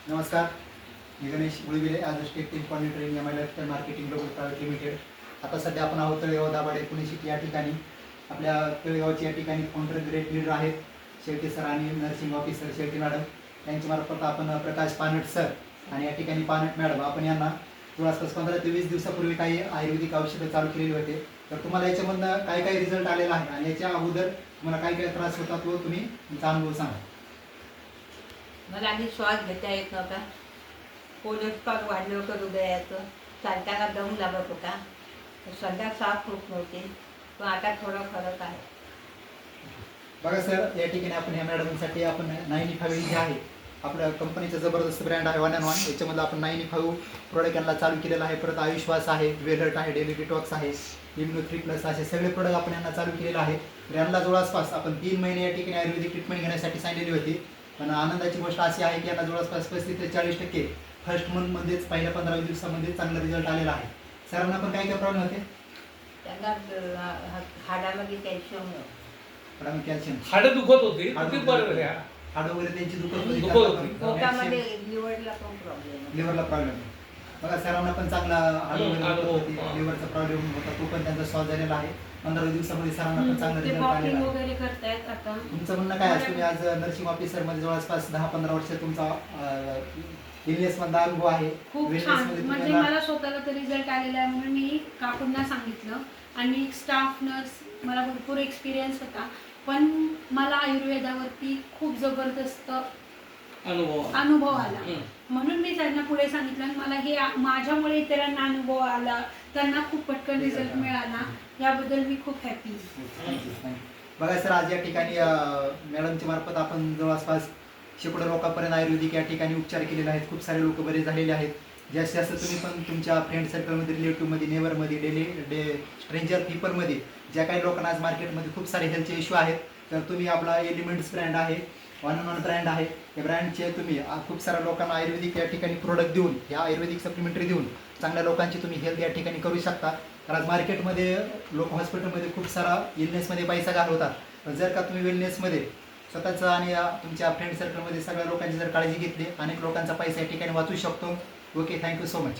नमस्कार, मी Ganesh Gulvile as a state team coordinator in M I lifestyle marketing global private limited. आता सध्या आपण आहोत तळेगाव दाभाडे पुणे सिटी या ठिकाणी. आपल्या तळेगावची या ठिकाणी फाउंडर ग्रेट लीडर आहेत शेळके सर आणि नर्सिंग ऑफिसर शेळके मॅडम. त्यांच्यामार्फत आपण प्रकाश पानट सर आणि या ठिकाणी पानट मॅडम आपण यांना जवळपास 15 ते 20 दिवसापूर्वी काही आयुर्वेदिक औषधं चालू केलेली होते. तर तुम्हाला याच्यामधनं काय काय रिझल्ट आलेला आहे आणि याच्या अगोदर तुम्हाला काय काय त्रास होता तो तुम्ही तुमचा अनुभव सांगा. मला आधी श्वास घेता येत नव्हता, कोलेस्ट्रॉल वाढलं होतं हृदयाचं, चालताना दम लागत होता, संध्या साफ होत नव्हते, पण आता थोडा फरक आहे. बघा सर, या ठिकाणी आपण ह्या मॅडमसाठी आपण 95 जे आहे आपल्या कंपनीचा जबरदस्त ब्रँड आहे 1 and 1. याच्यामध्ये आपण 95 प्रोडक्ट यांना चालू केलेला आहे. परत आयुश्वास आहे, वेलर्ट आहे, डेली डिटॉक्स आहे, इम्युनो3+ असे सगळे प्रोडक्ट आपण यांना चालू केलेला आहे. तर यांना जवळपास आपण 3 महिने या ठिकाणी आयुर्वेदिक ट्रीटमेंट घेण्यासाठी सांगितलेली होती. पण आनंदाची गोष्ट अशी आहे की यांना जवळपास 35 ते 40% फर्स्ट मंथमध्येच पहिल्या 15 दिवसामध्ये चांगला रिझल्ट आलेला आहे. सरांना पण काय काय प्रॉब्लेम होते? त्यांना हाडामध्ये कॅल्शियम कॅल्शियम हाडं दुखत होती, हाड वगैरे त्यांची दुखत पोटामध्ये लिव्हरला पण प्रॉब्लेम लिव्हरला प्रॉब्लेम. बघा सरांना पण चांगला हाड वगैरे दुखत होती, लिव्हरचा प्रॉब्लेम होता, तो पण त्यांचा सॉल्व्ह झालेला आहे. 15 दिवसामध्ये सरांना पण चांगला रिझल्ट आलेला आहे. वगैरे करतायत आता. तुमचं म्हणणं काय आहे? तुम्ही आज नर्सिंग ऑफिसर मध्ये जवळपास 10-15 वर्ष तुमचा इलनेस मधला अनुभव आहे. खूप छान, म्हणजे मला स्वतःला तर रिझल्ट आलेला आहे म्हणून मी काकूंना सांगितलं. आणि स्टाफ नर्स मला भरपूर एक्सपिरियन्स होता, पण मला आयुर्वेदावरती खूप जबरदस्त अनुभव आला. म्हणून मी त्यांना पुढे सांगितलं आणि मला हे माझ्यामुळे इतरांना अनुभव आला, त्यांना खूप पटकन रिझल्ट मिळाला. याबद्दल मी खूप हॅपी. बघा सर, आज या ठिकाणी मॅडमच्या मार्फत आपण जवळपास शेकडो लोकांपर्यंत आयुर्वेदिक या ठिकाणी उपचार केलेले आहेत. खूप सारे लोक बरे झालेले आहेत. जास्तीत जास्त तुम्ही पण तुमच्या फ्रेंड सर्कलमध्ये, रिलेटिव्हमध्ये, नेबरमध्ये, स्ट्रेंजर पीपलमध्ये ज्या काही लोकांना आज मार्केटमध्ये खूप सारे हेल्थचे इश्यू आहेत, तर तुम्ही आपला एलिमेंट्स ब्रँड आहे, 1 and 1 ब्रँड आहे, या ब्रँडचे तुम्ही खूप साऱ्या लोकांना आयुर्वेदिक या ठिकाणी प्रोडक्ट देऊन, या आयुर्वेदिक सप्लिमेंटरी देऊन चांगल्या लोकांची तुम्ही हेल्थ या ठिकाणी करू शकता. तर आज मार्केटमध्ये लोक हॉस्पिटलमध्ये खूप सारा इलनेसमध्ये पैसा घालवतात. पण जर का तुम्ही वेलनेसमध्ये स्वतःचं आणि तुमच्या फ्रेंड सर्कलमध्ये सगळ्या लोकांची जर काळजी घेतली, अनेक लोकांचा पैसा या ठिकाणी वाचू शकतो. Okay, thank you so much.